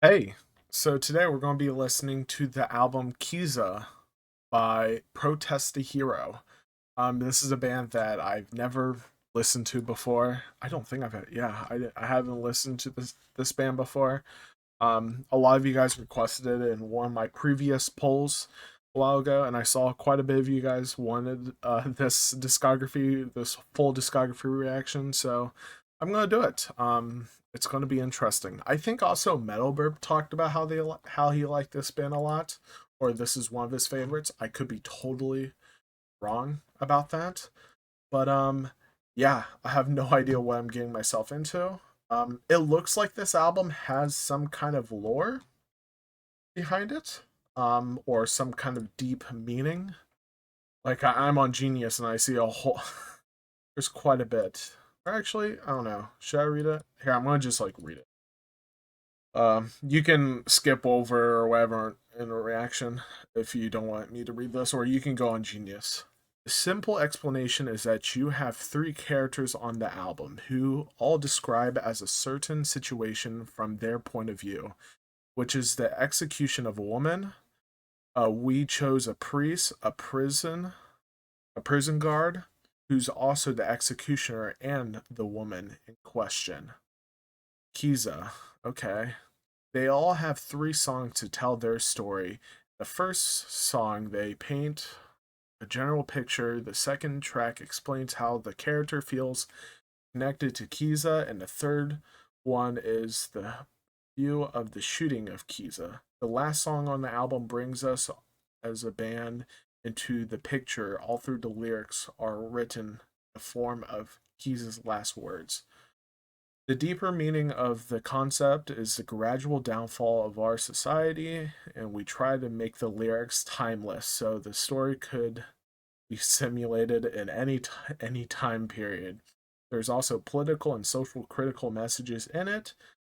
Hey, so today we're going to be listening to the album Kezia by Protest the Hero. This is a band that I've never listened to before. I don't think I've had, yeah, I haven't listened to this band before. A lot of you guys requested it in one of my previous polls a while ago, and I saw quite a bit of you guys wanted this full discography reaction, so I'm gonna do it. It's gonna be interesting. I think also Metalburb talked about how he liked this band a lot, or this is one of his favorites. I could be totally wrong about that, but yeah, I have no idea what I'm getting myself into. It looks like this album has some kind of lore behind it, or some kind of deep meaning. Like I'm on Genius and I see a whole. There's quite a bit. Or actually, I don't know. Should I read it? Here, I'm gonna just like read it. You can skip over or whatever in a reaction if you don't want me to read this, or you can go on Genius. The simple explanation is that you have three characters on the album who all describe as a certain situation from their point of view, which is the execution of a woman. We chose a priest, a prison guard, who's also the executioner and the woman in question. Kezia. Okay. They all have three songs to tell their story. The first song, they paint a general picture. The second track explains how the character feels connected to Kezia, and the third one is the view of the shooting of Kezia. The last song on the album brings us as a band into the picture. All through the lyrics are written in the form of Kezia's last words. The deeper meaning of the concept is the gradual downfall of our society, and we try to make the lyrics timeless so the story could be simulated in any time period. There's also political and social critical messages in it.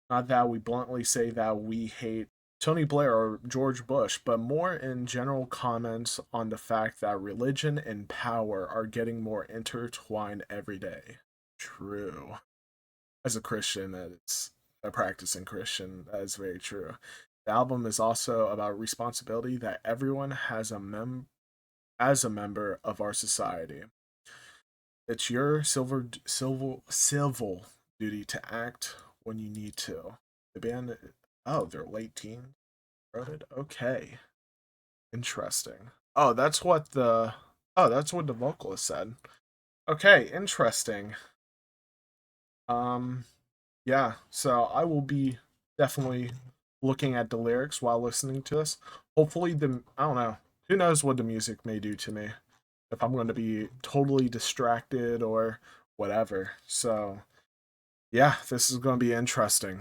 Not that we bluntly say that we hate Tony Blair or George Bush, but more in general comments on the fact that religion and power are getting more intertwined every day. True. As a Christian, that it's a practicing Christian, that is very true. The album is also about responsibility that everyone has as a member of our society. It's your civil duty to act when you need to. The band, oh, they're late teens. Wrote it. Okay, interesting. That's what the vocalist said. Okay, interesting. Um, yeah. So I will be definitely looking at the lyrics while listening to this. Hopefully, I don't know. Who knows what the music may do to me if I'm going to be totally distracted or whatever. So yeah, this is going to be interesting.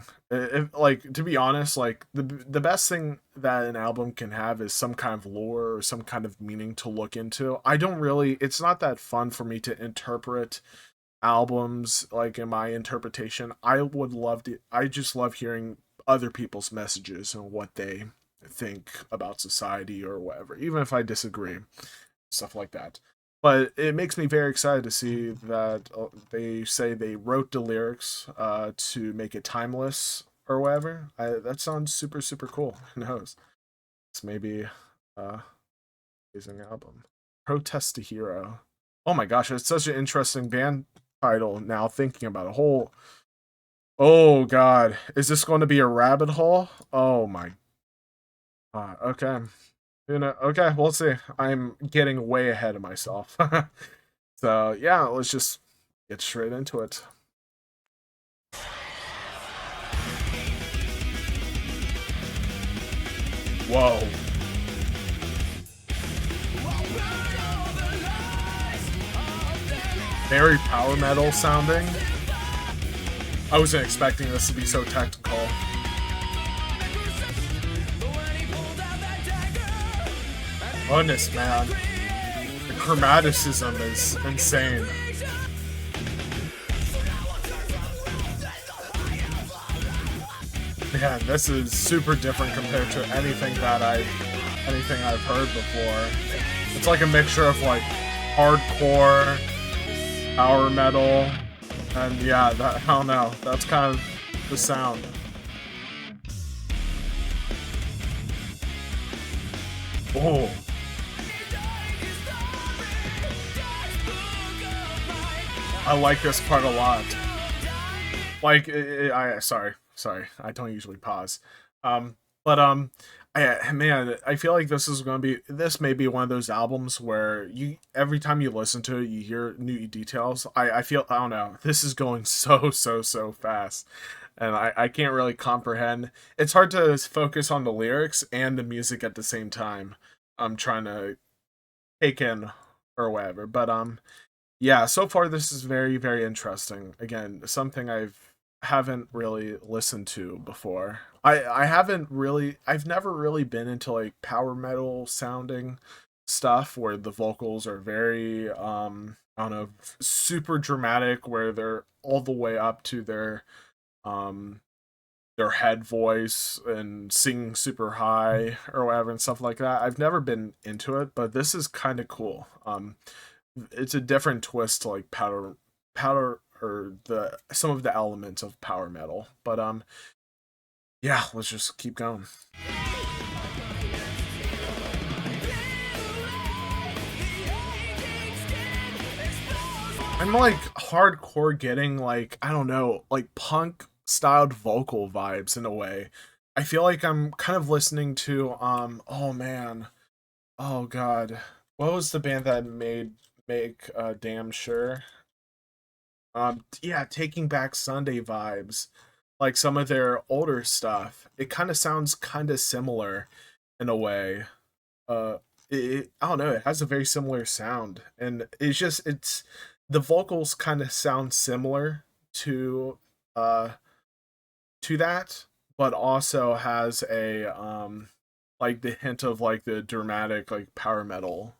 Like to be honest, like the best thing that an album can have is some kind of lore or some kind of meaning to look into. I don't really. It's not that fun for me to interpret albums like in my interpretation. I just love hearing other people's messages and what they think about society or whatever, even if I disagree, stuff like that. But it makes me very excited to see that they say they wrote the lyrics to make it timeless or whatever. That sounds super super cool. Who knows? It's maybe amazing album. Protest the Hero. Oh my gosh, it's such an interesting band title now thinking about a whole. Oh god, is this going to be a rabbit hole? Oh my. Okay. Okay, we'll see. I'm getting way ahead of myself. So, yeah, let's just get straight into it. Whoa. Very power metal sounding. I wasn't expecting this to be so technical. Goodness, man. The chromaticism is insane. Man, this is super different compared to anything I've heard before. It's like a mixture of like hardcore, power metal, and yeah, I don't know. That's kind of the sound. Oh, I like this part a lot. Like, sorry, I don't usually pause. But man, I feel like this may be one of those albums where you every time you listen to it, you hear new details. I don't know, this is going so fast, and I can't really comprehend. It's hard to focus on the lyrics and the music at the same time. I'm trying to take in or whatever, but yeah, so far this is very interesting. Again, something haven't really listened to before. I've never really been into like power metal sounding stuff where the vocals are very I don't know, super dramatic, where they're all the way up to um their head voice and singing super high or whatever and stuff like that. I've never been into it, but this is kind of cool. It's a different twist to like powder or the some of the elements of power metal. But yeah, let's just keep going. I'm like hardcore getting like, I don't know, like punk styled vocal vibes in a way. I feel like I'm kind of listening to oh man. Oh god. What was the band that made make Damn Sure? Yeah, Taking Back Sunday vibes. Like some of their older stuff. It kind of sounds kind of similar in a way. Uh I don't know, it has a very similar sound, and it's the vocals kind of sound similar to uh that, but also has a like the hint of like the dramatic like power metal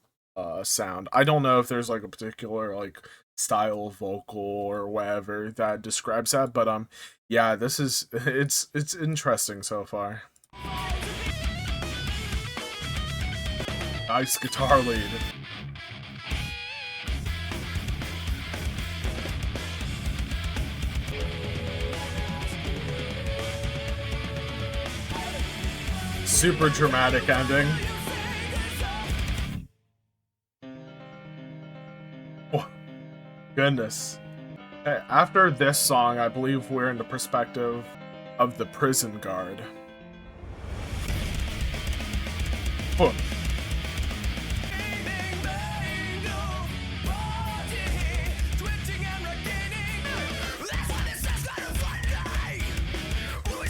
sound. I don't know if there's like a particular like style of vocal or whatever that describes that, but yeah, this is it's interesting so far. Nice guitar lead. Super dramatic ending. Oh, goodness. Okay, after this song, I believe we're in the perspective of the prison guard. Oh.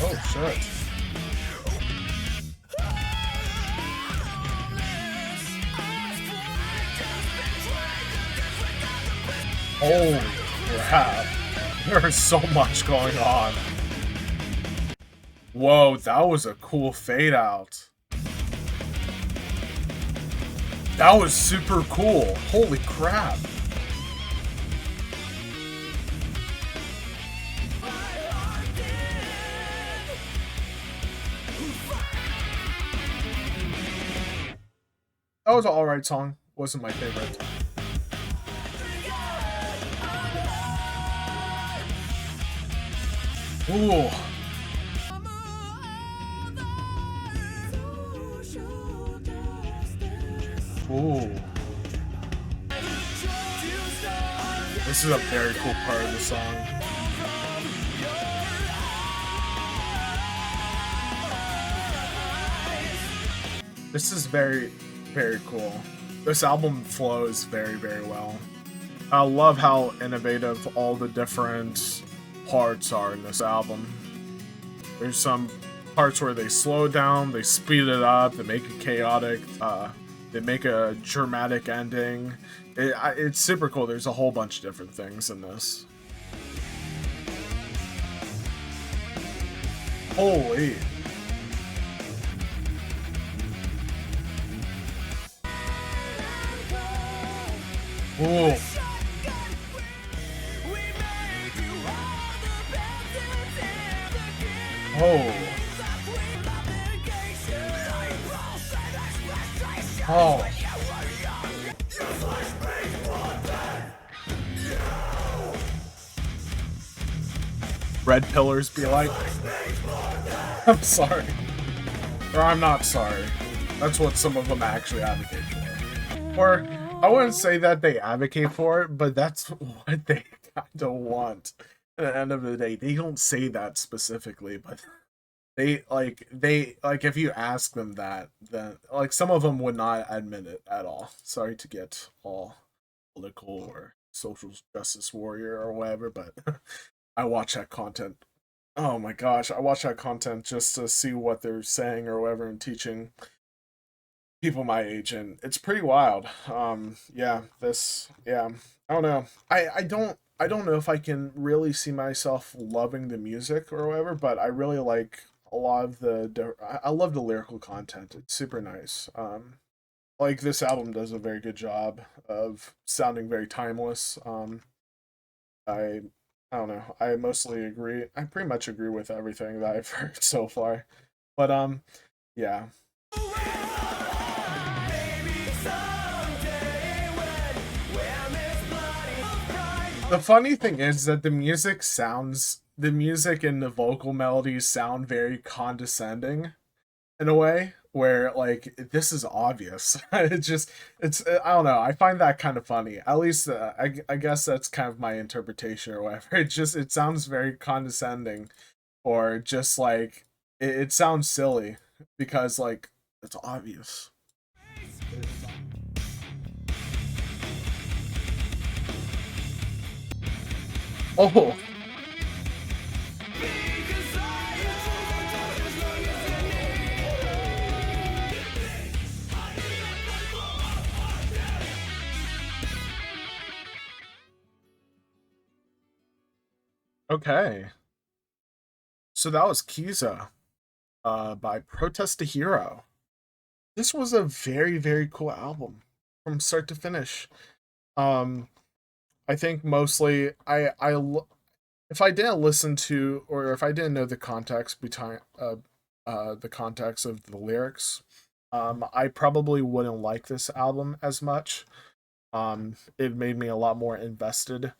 Oh shit. Holy crap. There's so much going on. Whoa, that was a cool fade out. That was super cool. Holy crap. That was an alright song. Wasn't my favorite. Ooh. Ooh. This is a very cool part of the song. This is very cool. This album flows very well. I love how innovative all the different parts are in this album. There's some parts where they slow down, they speed it up, they make it chaotic, they make a dramatic ending. It's super cool. There's a whole bunch of different things in this. Holy. Ooh. Oh. Oh. Red pillars be like. I'm sorry. Or I'm not sorry. That's what some of them actually advocate for. Or I wouldn't say that they advocate for it, but that's what they kind of want. At the end of the day, they don't say that specifically, but they if you ask them that, then like some of them would not admit it at all. Sorry to get all political or social justice warrior or whatever, but I watch that content. Oh my gosh, I watch that content just to see what they're saying or whatever and teaching people my age, and it's pretty wild. Yeah, yeah, I don't know. I don't know if I can really see myself loving the music or whatever, but I really like a lot of I love the lyrical content. It's super nice. Like this album does a very good job of sounding very timeless. I I don't know. I mostly agree. I pretty much agree with everything that I've heard so far. But yeah. The funny thing is that the music and the vocal melodies sound very condescending in a way where like this is obvious. It's I don't know. I find that kind of funny. At least I guess that's kind of my interpretation or whatever. It sounds very condescending or just like it sounds silly because like it's obvious. Oh, okay. So that was Kiza by Protest to Hero. This was a very very cool album from start to finish. Um I think mostly if I didn't listen to or if I didn't know the context behind the context of the lyrics, I probably wouldn't like this album as much. It made me a lot more invested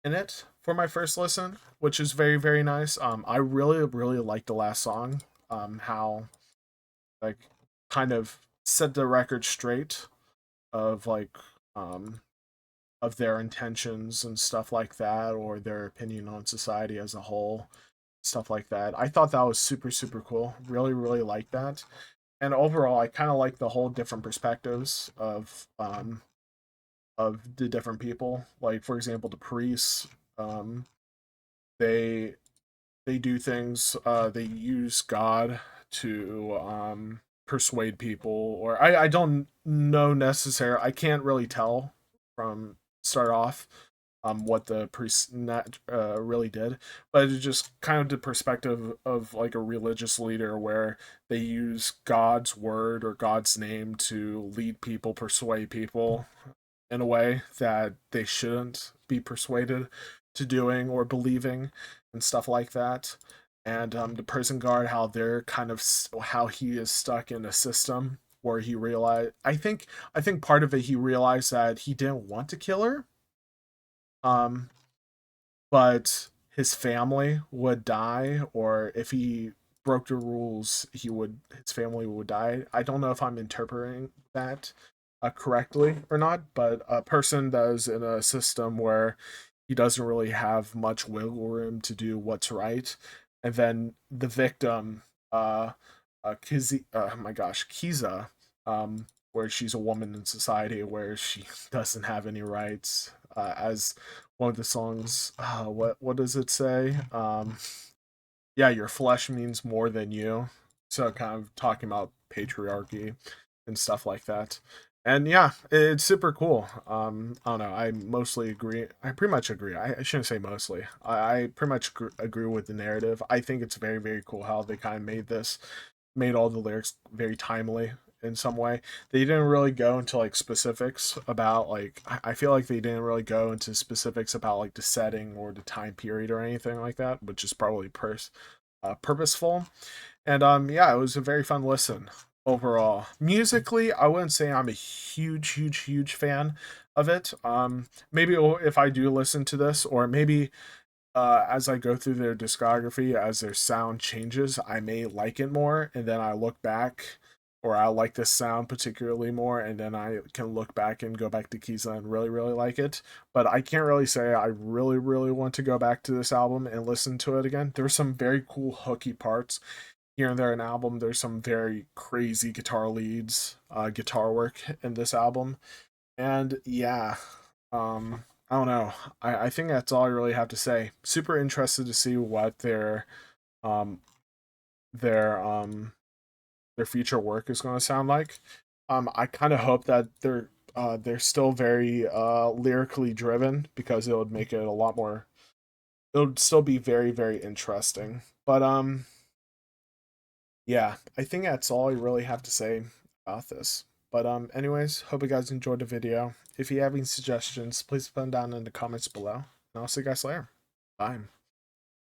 in it for my first listen, which is very very nice. I really really liked the last song. How like kind of set the record straight of like um of their intentions and stuff like that, or their opinion on society as a whole, stuff like that. I thought that was super, super cool. Really, really like that. And overall, I kind of like the whole different perspectives of the different people. Like for example, the priests, um, they they do things. They use God to persuade people, or I don't know necessarily. I can't really tell from start off what the priest really did, but it's just kind of the perspective of like a religious leader where they use God's word or God's name to lead people, persuade people in a way that they shouldn't be persuaded to doing or believing and stuff like that. And the prison guard, how they're kind of how he is stuck in a system where he realized. I think part of it he realized that he didn't want to kill her, um, but his family would die, or if he broke the rules, his family would die. I don't know if I'm interpreting that correctly or not, but a person that is in a system where he doesn't really have much wiggle room to do what's right, and then the victim, oh my gosh, Kiza, where she's a woman in society where she doesn't have any rights, as one of the songs, what does it say? Yeah, your flesh means more than you. So kind of talking about patriarchy and stuff like that. And yeah, it's super cool. I don't know. I mostly agree. I pretty much agree. I shouldn't say mostly. I pretty much agree with the narrative. I think it's very very cool how they kind of made all the lyrics very timely in some way. They didn't really go into like specifics about like I feel like they didn't really go into specifics about like the setting or the time period or anything like that, which is probably purposeful. And yeah, it was a very fun listen overall. Musically, I wouldn't say I'm a huge fan of it. Maybe if I do listen to this, or maybe as I go through their discography, as their sound changes, I may like it more, and then I look back or I like this sound particularly more, and then I can look back and go back to Kezia and really, really like it. But I can't really say I really, really want to go back to this album and listen to it again. There's some very cool hooky parts here and there in the album. There's some very crazy guitar leads, guitar work in this album. And yeah, I don't know. I think that's all I really have to say. Super interested to see what um their um their future work is going to sound like. I kind of hope that they're still very lyrically driven, because it would make it a lot more. It would still be very, very interesting. But yeah, I think that's all I really have to say about this. But anyways, hope you guys enjoyed the video. If you have any suggestions, please put them down in the comments below. And I'll see you guys later. Bye.